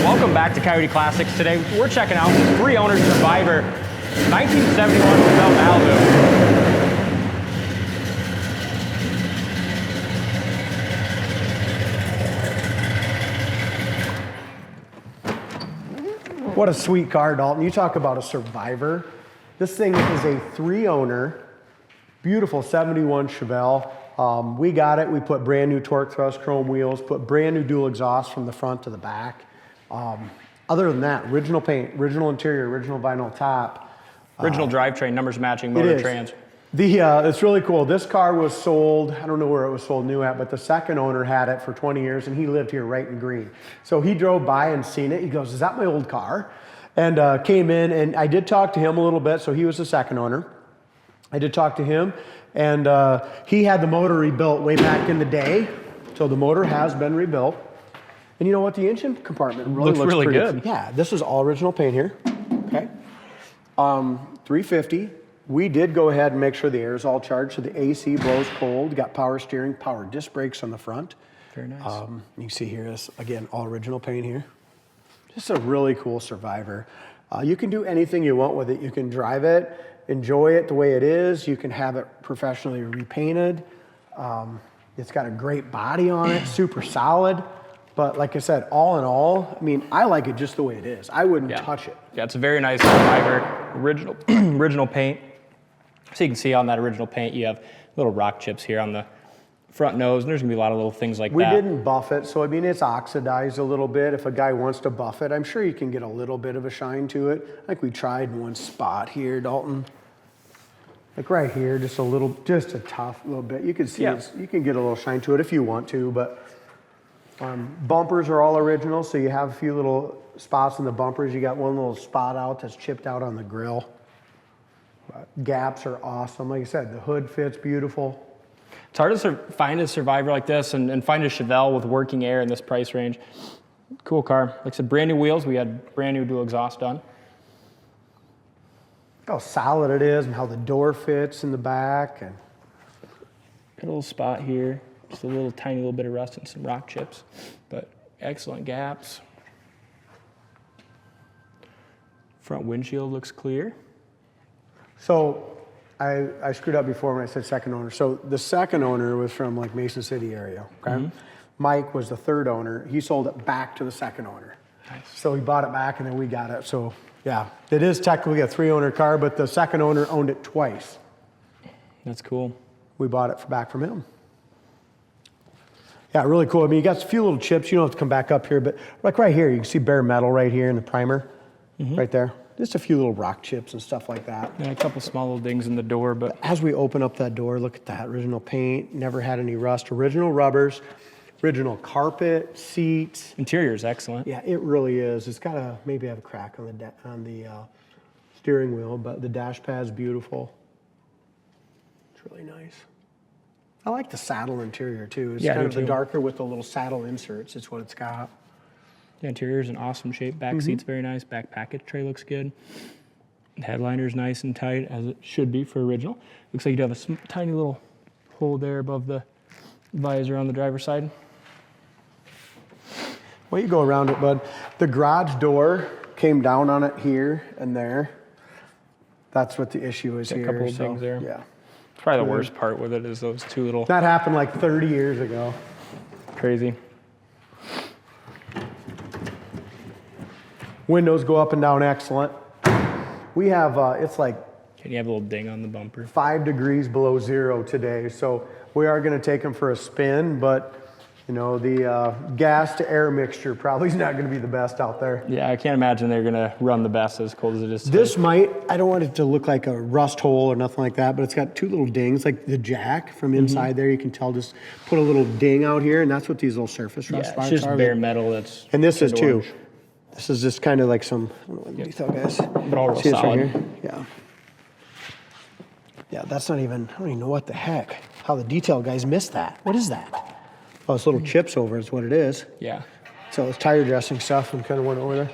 Welcome back to Coyote Classics. Today we're checking out the 3-owner Survivor 1971 Chevelle Malibu. What a sweet car, Dalton. You talk about a Survivor. This thing is a 3-owner, beautiful 71 Chevelle. We got it. We put brand new torque thrust chrome wheels, put brand new dual exhaust from the front to the back. Other than that, original paint, original interior, original vinyl top. Original drivetrain, numbers matching, motor trans. It's really cool. This car was sold, I don't know where it was sold new at, but the second owner had it for 20 years and he lived here right in Green. So he drove by and seen it. He goes, is that my old car? And came in, and I did talk to him a little bit. So he was the second owner. I did talk to him, and he had the motor rebuilt way back in the day. So the motor has been rebuilt. And you know what? The engine compartment looks really pretty good. Yeah, this is all original paint here. Okay. 350. We did go ahead and make sure the air is all charged, so the AC blows cold. You got power steering, power disc brakes on the front. Very nice. You can see here is, again, all original paint here. Just a really cool Survivor. You can do anything you want with it. You can drive it, enjoy it the way it is. You can have it professionally repainted. It's got a great body on it, super solid. But like I said, all in all, I mean, I like it just the way it is. I wouldn't touch it. Yeah, it's a very nice Survivor, original paint. So you can see on that original paint, you have little rock chips here on the front nose, and there's gonna be a lot of little things like that. We didn't buff it, so I mean, it's oxidized a little bit. If a guy wants to buff it, I'm sure you can get a little bit of a shine to it. I think we tried in one spot here, Dalton. Like right here, just a tough little bit. You can see you can get a little shine to it if you want to, but bumpers are all original, so you have a few little spots in the bumpers. You got one little spot out that's chipped out on the grill. Gaps are awesome. Like I said, the hood fits beautiful. It's hard to find a Survivor like this and find a Chevelle with working air in this price range. Cool car. Like I said, brand new wheels. We had brand new dual exhaust done. How solid it is and how the door fits in the back. And got a little spot here. Just a little tiny little bit of rust and some rock chips, but excellent gaps. Front windshield looks clear. So I screwed up before when I said second owner. So the second owner was from like Mason City area, okay? Mike was the third owner. He sold it back to the second owner. Nice. So he bought it back and then we got it. So yeah, it is technically a 3-owner car, but the second owner owned it twice. That's cool. We bought it back from him. Yeah, really cool. I mean, you got a few little chips. You don't have to come back up here, but like right here, you can see bare metal right here in the primer, right there. Just a few little rock chips and stuff like that. And a couple small little dings in the door, but as we open up that door, look at that original paint. Never had any rust. Original rubbers, original carpet, seats. Interior is excellent. Yeah, it really is. It's got maybe have a crack on the steering wheel, but the dash pad's beautiful. It's really nice. I like the saddle interior too. It's kind of the darker with the little saddle inserts. It's what it's got. The interior is in awesome shape. Back seat's very nice. Back package tray looks good. The headliner's nice and tight, as it should be for original. Looks like you do have a tiny little hole there above the visor on the driver's side. Well, you go around it, bud. The garage door came down on it here and there. That's what the issue is here. A couple of things there. Yeah. Probably the worst part with it is those two little... That happened like 30 years ago. Crazy. Windows go up and down excellent. We have, it's like... Can you have a little ding on the bumper? 5 degrees below zero today, so we are going to take them for a spin, but you know, the gas to air mixture probably is not going to be the best out there. Yeah, I can't imagine they're going to run the best as cold as it is today. This might, I don't want it to look like a rust hole or nothing like that, but it's got 2 little dings, like the jack from inside there. You can tell, just put a little ding out here, and that's what these little surface rust spots are. It's just bare metal that's... And this is too. Orange. This is just kind of like some, I don't know what detail, guys. But all real See this solid. right here? Yeah. Yeah, that's not even, I don't even know what the heck, how the detail guys missed that. What is that? Oh, it's little chips over is what it is. Yeah. So it's tire dressing stuff and kind of went over there.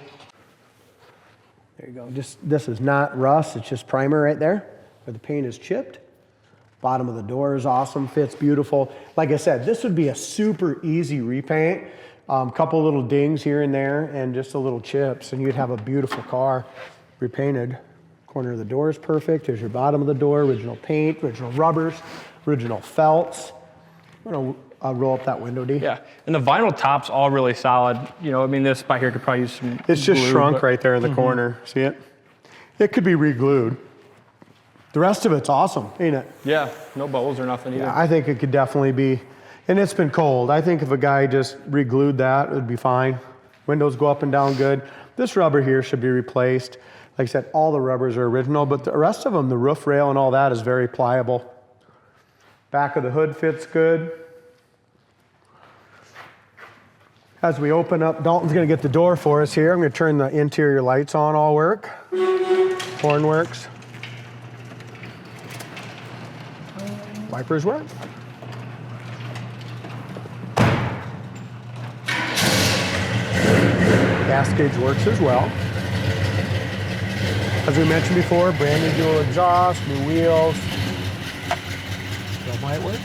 There you go. This is not rust, it's just primer right there where the paint is chipped. Bottom of the door is awesome, fits beautiful. Like I said, this would be a super easy repaint. Couple little dings here and there and just a little chips, and you'd have a beautiful car repainted. Corner of the door is perfect. There's your bottom of the door, original paint, original rubbers, original felts. I'm gonna roll up that window, D. Yeah, and the vinyl top's all really solid. You know, I mean, this spot here could probably use some It's just glue, shrunk but- right there in the corner. See it? It could be re-glued. The rest of it's awesome, ain't it? Yeah, no bubbles or nothing either. Yeah, I think it could definitely be, and it's been cold. I think if a guy just re-glued that, it would be fine. Windows go up and down good. This rubber here should be replaced. Like I said, all the rubbers are original, but the rest of them, the roof rail and all that is very pliable. Back of the hood fits good. As we open up, Dalton's gonna get the door for us here. I'm gonna turn the interior lights on, all work. Horn works. Wipers work. Gas gauge works as well. As we mentioned before, brand new dual exhaust, new wheels. That might work.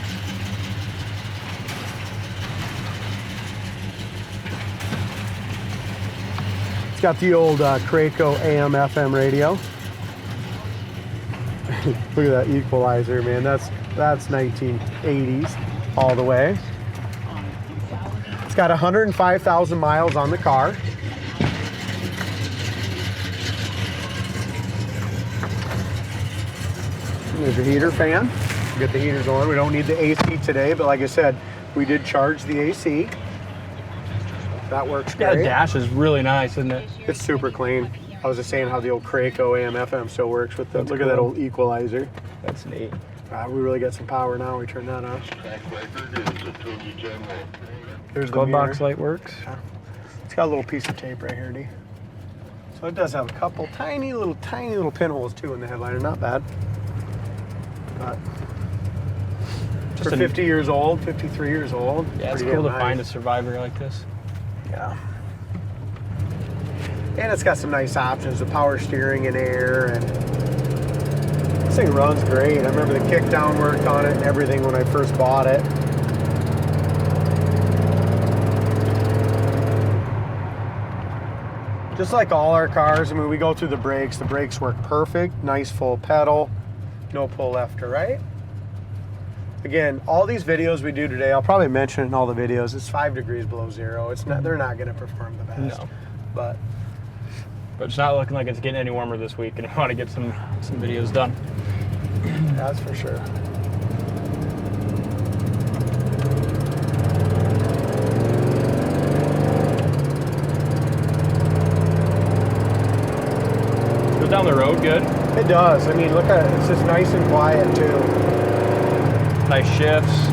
It's got the old Craco AM FM radio. Look at that equalizer, man. That's 1980s all the way. It's got 105,000 miles on the car. There's your heater fan. Get the heaters on. We don't need the AC today, but like I said, we did charge the AC. That works Yeah, the great. dash is really nice, isn't it? It's super clean. I was just saying how the old Craco AM FM still works with the, look at that old equalizer. That's neat. We really got some power now. We turn that on. There's the Glove mirror. box light works. It's got a little piece of tape right here, D. So it does have a couple tiny little pinholes too in the headliner. Not bad. But Just for a- 50 years old, 53 years old. Yeah, it's pretty cool to damn find a nice. survivor like this. Yeah. And it's got some nice options, the power steering and air, and this thing runs great. I remember the kickdown worked on it and everything when I first bought it. Just like all our cars, I mean, we go through the brakes work perfect, nice full pedal, no pull left or right. Again, all these videos we do today, I'll probably mention it in all the videos, it's 5 degrees below zero. It's not, they're not gonna perform the best. No. But But it's not looking like it's getting any warmer this week, and I want to get some videos done. that's for sure. Goes down the road good. It does. I mean, look at it. It's just nice and quiet too. Nice shifts.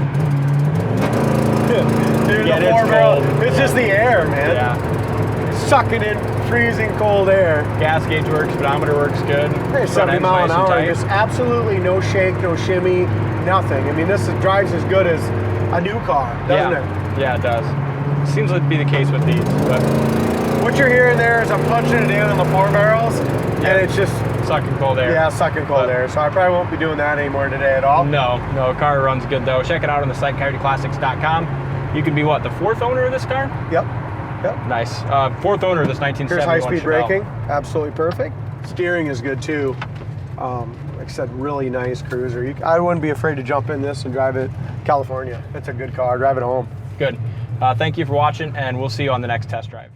Dude, Yeah, the it's 4-barrel, cold. it's just the air, man. Yeah. Sucking in freezing cold air. Gas gauge works. Speedometer works good. Hey, Front 70 end's mile an nice and hour, tight. just absolutely no shake, no shimmy, nothing. I mean, this drives as good as a new car, doesn't it? Yeah, it does. Seems to be the case with these, but What you're hearing there is I'm punching it in on the 4 barrels, Yeah. and it's just, sucking cold air. yeah, sucking cold But- air. So I probably won't be doing that anymore today at all. No, car runs good though. Check it out on the site, coyoteclassics.com. You can be what, the 4th owner of this car? Yep, yep. Nice. 4th owner of this 1971 Here's high-speed Chevelle. braking, absolutely perfect. Steering is good too. Like I said, really nice cruiser. I wouldn't be afraid to jump in this and drive it California. It's a good car, drive it home. Good. Thank you for watching, and we'll see you on the next test drive.